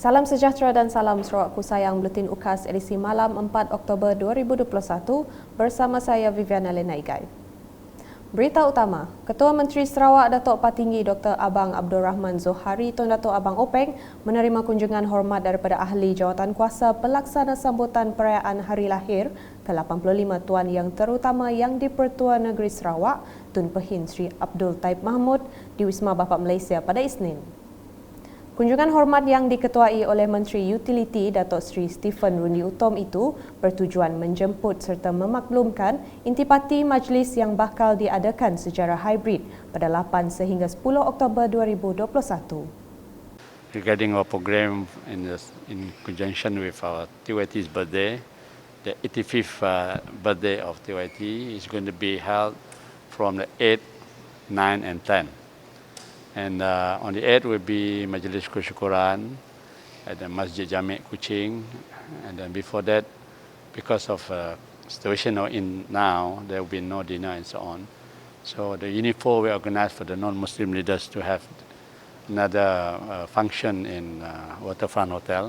Salam sejahtera dan salam Sarawakku sayang, Buletin UKAS edisi malam 4 Oktober 2021 bersama saya Viviana Lenaigai. Berita utama, Ketua Menteri Sarawak Datuk Patinggi Dr. Abang Abdul Rahman Zohari Tun Datuk Abang Openg menerima kunjungan hormat daripada ahli jawatan kuasa pelaksana sambutan perayaan hari lahir ke-85 Tuan Yang Terutama Yang di-Pertua Negeri Sarawak Tun Pehin Sri Abdul Taib Mahmud di Wisma Bapa Malaysia pada Isnin. Kunjungan hormat yang diketuai oleh Menteri Utiliti Datuk Seri Stephen Rundi Utom itu bertujuan menjemput serta memaklumkan intipati majlis yang bakal diadakan secara hybrid pada 8 sehingga 10 Oktober 2021. Regarding our program in conjunction with our TYT's birthday, the 85th birthday of TYT is going to be held from the 8th, 9 and 10. And on the 8th will be Majlis Kesyukuran at the Masjid Jami' Kuching. And then before that, because of situation in now, there will be no dinner and so on. So the Unit 4 we organized for the non-Muslim leaders to have another function in Waterfront Hotel.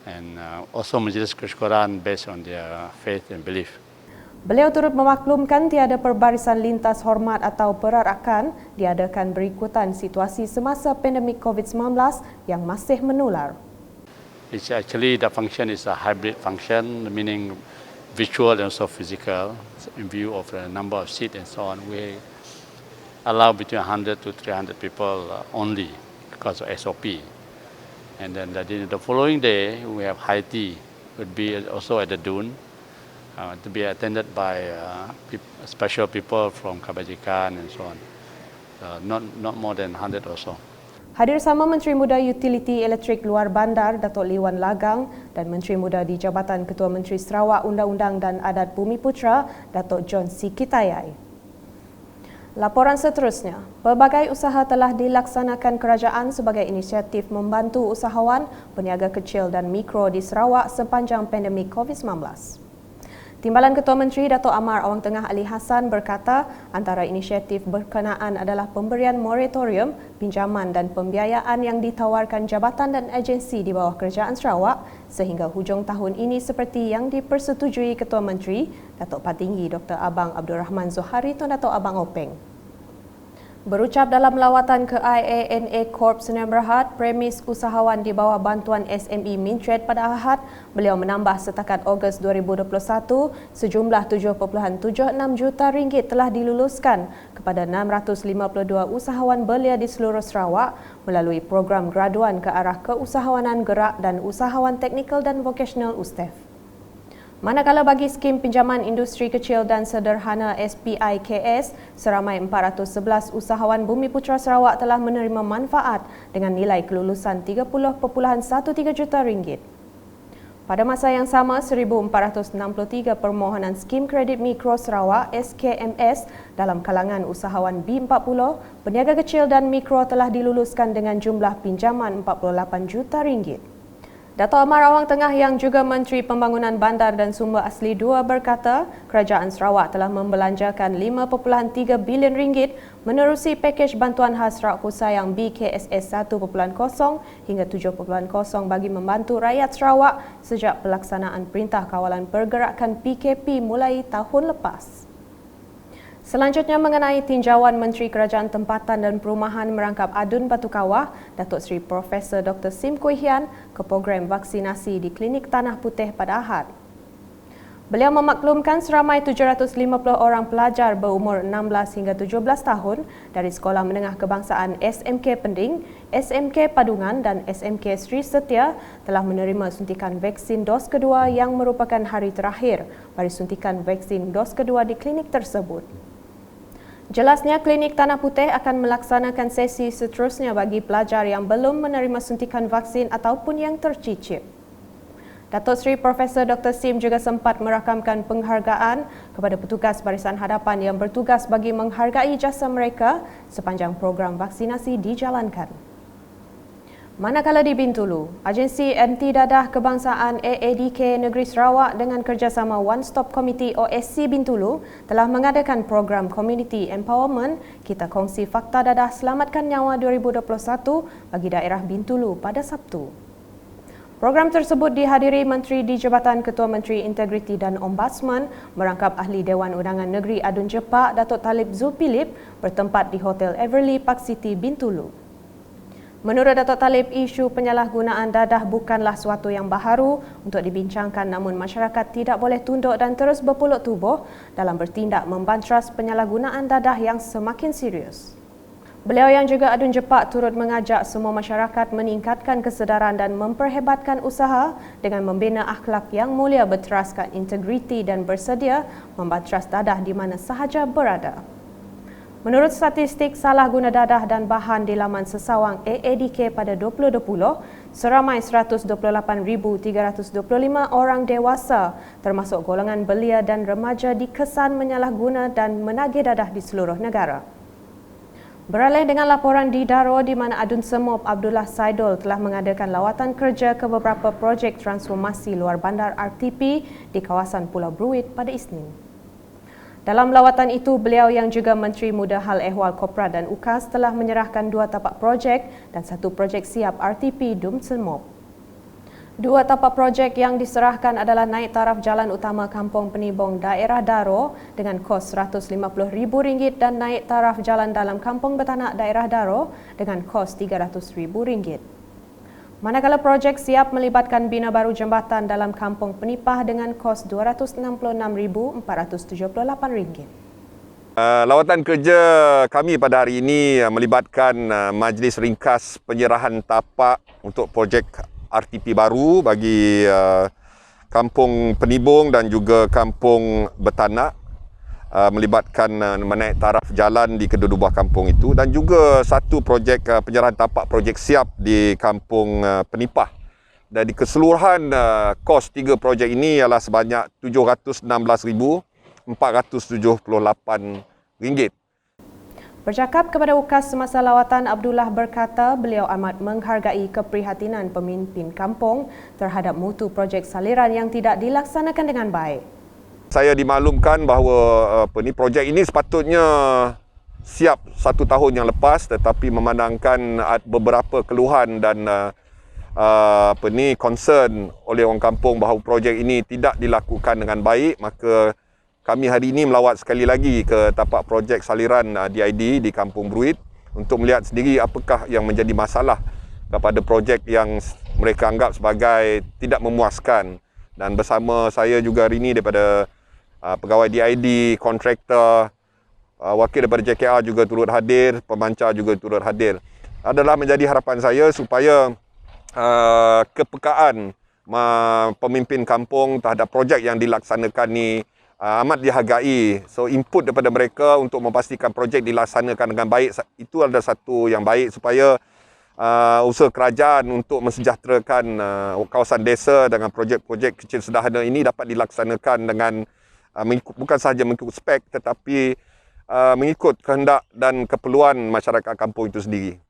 And also Majlis Kesyukuran based on their faith and belief. Beliau turut memaklumkan tiada perbarisan lintas hormat atau perarakan diadakan berikutan situasi semasa pandemik COVID-19 yang masih menular. It's actually the function is a hybrid function, meaning virtual and also physical. In view of the number of seats and so on, we allow between 100 to 300 people only because of SOP. And then the following day, we have high tea, would be also at the Dune. To be attended by special people from Kebajikan and so on. Not more than 100 or so. Hadir sama Menteri Muda Utiliti Elektrik Luar Bandar Datuk Liwan Lagang dan Menteri Muda di Jabatan Ketua Menteri Sarawak Undang-Undang dan Adat Bumi Putra Datuk John C. Kitayai. Laporan seterusnya, pelbagai usaha telah dilaksanakan kerajaan sebagai inisiatif membantu usahawan, peniaga kecil dan mikro di Sarawak sepanjang pandemik COVID-19. Timbalan Ketua Menteri Datuk Amar Awang Tengah Ali Hassan berkata antara inisiatif berkenaan adalah pemberian moratorium, pinjaman dan pembiayaan yang ditawarkan jabatan dan agensi di bawah Kerajaan Sarawak sehingga hujung tahun ini seperti yang dipersetujui Ketua Menteri Datuk Patinggi Dr. Abang Abdul Rahman Zohari Tun Datuk Abang Openg. Berucap dalam lawatan ke IANA Corp Sdn Bhd, premis usahawan di bawah bantuan SME Mintred pada Ahad, beliau menambah setakat Ogos 2021, sejumlah 7.76 juta ringgit telah diluluskan kepada 652 usahawan belia di seluruh Sarawak melalui program graduan ke arah keusahawanan gerak dan usahawan teknikal dan vocational USTEF. Manakala bagi skim pinjaman industri kecil dan sederhana SPIKS, seramai 411 usahawan Bumi Putra Sarawak telah menerima manfaat dengan nilai kelulusan 30.13 juta ringgit. Pada masa yang sama, 1,463 permohonan skim kredit mikro Sarawak SKMS dalam kalangan usahawan B40, peniaga kecil dan mikro telah diluluskan dengan jumlah pinjaman 48 juta ringgit. Datuk Amar Awang Tengah yang juga Menteri Pembangunan Bandar dan Sumber Asli 2 berkata, Kerajaan Sarawak telah membelanjakan 5.3 bilion ringgit menerusi pakej bantuan khas Sarawakku Sayang BKSS 1.0 hingga 7.0 bagi membantu rakyat Sarawak sejak pelaksanaan Perintah Kawalan Pergerakan PKP mulai tahun lepas. Selanjutnya mengenai tinjauan Menteri Kerajaan Tempatan dan Perumahan Merangkap Adun Batu Kawah, Datuk Seri Profesor Dr. Sim Kui Hian ke program vaksinasi di Klinik Tanah Putih pada Ahad. Beliau memaklumkan seramai 750 orang pelajar berumur 16 hingga 17 tahun dari Sekolah Menengah Kebangsaan SMK Pending, SMK Padungan dan SMK Sri Setia telah menerima suntikan vaksin dos kedua yang merupakan hari terakhir bagi suntikan vaksin dos kedua di klinik tersebut. Jelasnya, Klinik Tanah Putih akan melaksanakan sesi seterusnya bagi pelajar yang belum menerima suntikan vaksin ataupun yang tercicip. Datuk Seri Profesor Dr. Sim juga sempat merakamkan penghargaan kepada petugas barisan hadapan yang bertugas bagi menghargai jasa mereka sepanjang program vaksinasi dijalankan. Manakala di Bintulu, Agensi Anti Dadah Kebangsaan AADK Negeri Sarawak dengan kerjasama One Stop Committee OSC Bintulu telah mengadakan program Community Empowerment Kita Kongsi Fakta Dadah Selamatkan Nyawa 2021 bagi daerah Bintulu pada Sabtu. Program tersebut dihadiri Menteri di Jabatan Ketua Menteri Integriti dan Ombudsman merangkap Ahli Dewan Undangan Negeri Adun Jepak Datuk Talib Zulkifli bertempat di Hotel Everly Park City, Bintulu. Menurut Datuk Talib, isu penyalahgunaan dadah bukanlah suatu yang baharu untuk dibincangkan, namun masyarakat tidak boleh tunduk dan terus berpuluk tubuh dalam bertindak membantras penyalahgunaan dadah yang semakin serius. Beliau yang juga Adun Jepak turut mengajak semua masyarakat meningkatkan kesedaran dan memperhebatkan usaha dengan membina akhlak yang mulia berteraskan integriti dan bersedia membantras dadah di mana sahaja berada. Menurut statistik salah guna dadah dan bahan di laman sesawang AADK pada 2020, seramai 128,325 orang dewasa termasuk golongan belia dan remaja dikesan menyalahguna dan menagih dadah di seluruh negara. Beralih dengan laporan di Daro di mana Adun Semop Abdullah Saidul telah mengadakan lawatan kerja ke beberapa projek transformasi luar bandar RTP di kawasan Pulau Bruit pada Isnin. Dalam lawatan itu, beliau yang juga Menteri Muda Hal Ehwal Kopra dan UKAS telah menyerahkan 2 tapak projek dan 1 projek siap RTP Dum Semop. 2 tapak projek yang diserahkan adalah naik taraf jalan utama Kampung Penibong daerah Daro dengan kos RM150,000 dan naik taraf jalan dalam Kampung Betanak daerah Daro dengan kos RM300,000. Manakala projek siap melibatkan bina baru jambatan dalam Kampung Penipah dengan kos RM266,478. Lawatan kerja kami pada hari ini melibatkan majlis ringkas penyerahan tapak untuk projek RTP baru bagi Kampung Penibong dan juga Kampung Betanak, melibatkan menaik taraf jalan di kedua-dua kampung itu, dan juga 1 projek penyerahan tapak projek siap di Kampung Penipah. Dan di keseluruhan kos 3 projek ini ialah sebanyak RM716,478. Bercakap kepada UKAS semasa lawatan, Abdullah berkata beliau amat menghargai keprihatinan pemimpin kampung terhadap mutu projek saliran yang tidak dilaksanakan dengan baik. Saya dimaklumkan bahawa projek ini sepatutnya siap 1 tahun yang lepas, tetapi memandangkan beberapa keluhan dan concern oleh orang kampung bahawa projek ini tidak dilakukan dengan baik, maka kami hari ini melawat sekali lagi ke tapak projek saliran DID di Kampung Bruit untuk melihat sendiri apakah yang menjadi masalah kepada projek yang mereka anggap sebagai tidak memuaskan. Dan bersama saya juga hari ini daripada pegawai DID, kontraktor, wakil daripada JKR juga turut hadir, pemancar juga turut hadir. Adalah menjadi harapan saya supaya kepekaan pemimpin kampung terhadap projek yang dilaksanakan ni amat dihargai. So input daripada mereka untuk memastikan projek dilaksanakan dengan baik, itu adalah satu yang baik supaya usaha kerajaan untuk mensejahterakan kawasan desa dengan projek-projek kecil sederhana ini dapat dilaksanakan dengan bukan sahaja mengikut spek, tetapi mengikut kehendak dan keperluan masyarakat kampung itu sendiri.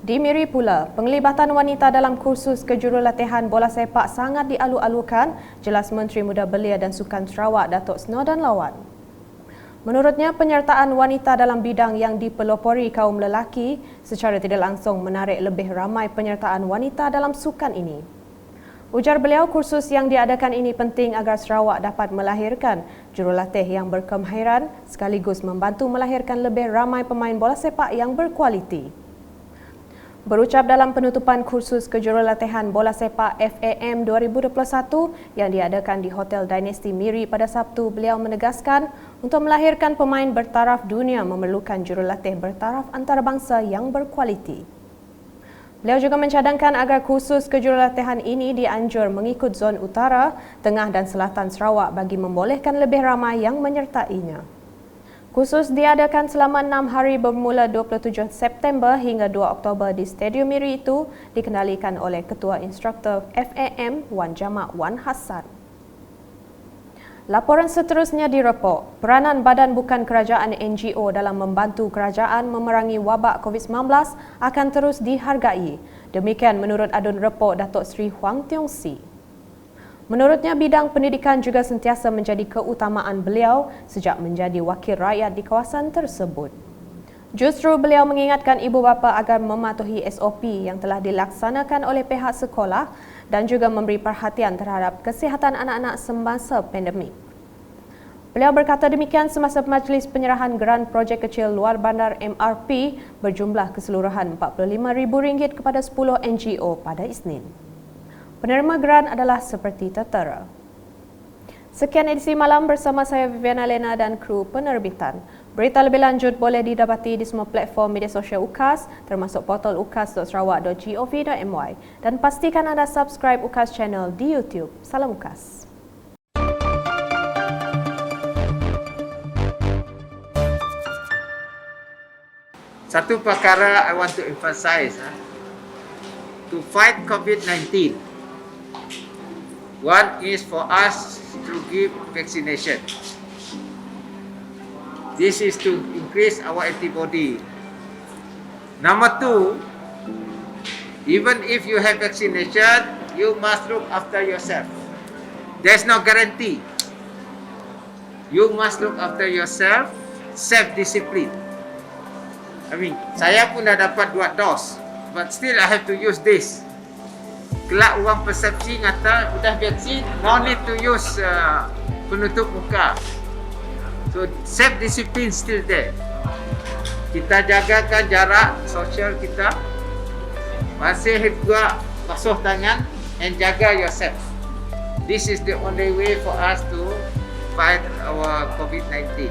Di Miri pula, penglibatan wanita dalam kursus kejurulatihan bola sepak sangat dialu-alukan, jelas Menteri Muda Belia dan Sukan Sarawak Datuk Snowden Lawan. Menurutnya, penyertaan wanita dalam bidang yang dipelopori kaum lelaki secara tidak langsung menarik lebih ramai penyertaan wanita dalam sukan ini. Ujar beliau, kursus yang diadakan ini penting agar Sarawak dapat melahirkan jurulatih yang berkemahiran sekaligus membantu melahirkan lebih ramai pemain bola sepak yang berkualiti. Berucap dalam penutupan kursus kejurulatihan bola sepak FAM 2021 yang diadakan di Hotel Dynasty Miri pada Sabtu, beliau menegaskan untuk melahirkan pemain bertaraf dunia memerlukan jurulatih bertaraf antarabangsa yang berkualiti. Beliau juga mencadangkan agar kursus kejurulatihan ini dianjur mengikut zon utara, tengah dan selatan Sarawak bagi membolehkan lebih ramai yang menyertainya. Kursus diadakan selama 6 hari bermula 27 September hingga 2 Oktober di Stadium Miri itu dikendalikan oleh Ketua Instruktur FAM Wan Jamak Wan Hassan. Laporan seterusnya direport, peranan badan bukan kerajaan NGO dalam membantu kerajaan memerangi wabak COVID-19 akan terus dihargai. Demikian menurut Adun Report Datuk Seri Huang Tiong Si. Menurutnya, bidang pendidikan juga sentiasa menjadi keutamaan beliau sejak menjadi wakil rakyat di kawasan tersebut. Justru beliau mengingatkan ibu bapa agar mematuhi SOP yang telah dilaksanakan oleh pihak sekolah dan juga memberi perhatian terhadap kesihatan anak-anak semasa pandemik. Beliau berkata demikian semasa majlis penyerahan geran projek kecil luar bandar MRP berjumlah keseluruhan RM45,000 kepada 10 NGO pada Isnin. Penerima geran adalah seperti tertera. Sekian edisi malam bersama saya Viviana Lena dan kru penerbitan. Berita lebih lanjut boleh didapati di semua platform media sosial UKAS termasuk portal ukas.sarawak.gov.my dan pastikan anda subscribe UKAS Channel di YouTube. Salam UKAS. Satu perkara I want to emphasize, to fight COVID-19, one is for us to give vaccination. This is to increase our antibody. Number two, even if you have vaccination, you must look after yourself. There's no guarantee. You must look after yourself, self-discipline. Saya pun dah dapat 2 dos, but still I have to use this. Kelak orang persepsi kata sudah vaksin, no need to use penutup muka. So self-discipline still there. Kita jagakan jarak sosial kita, masih juga basuh tangan and jaga yourself. This is the only way for us to fight our COVID-19.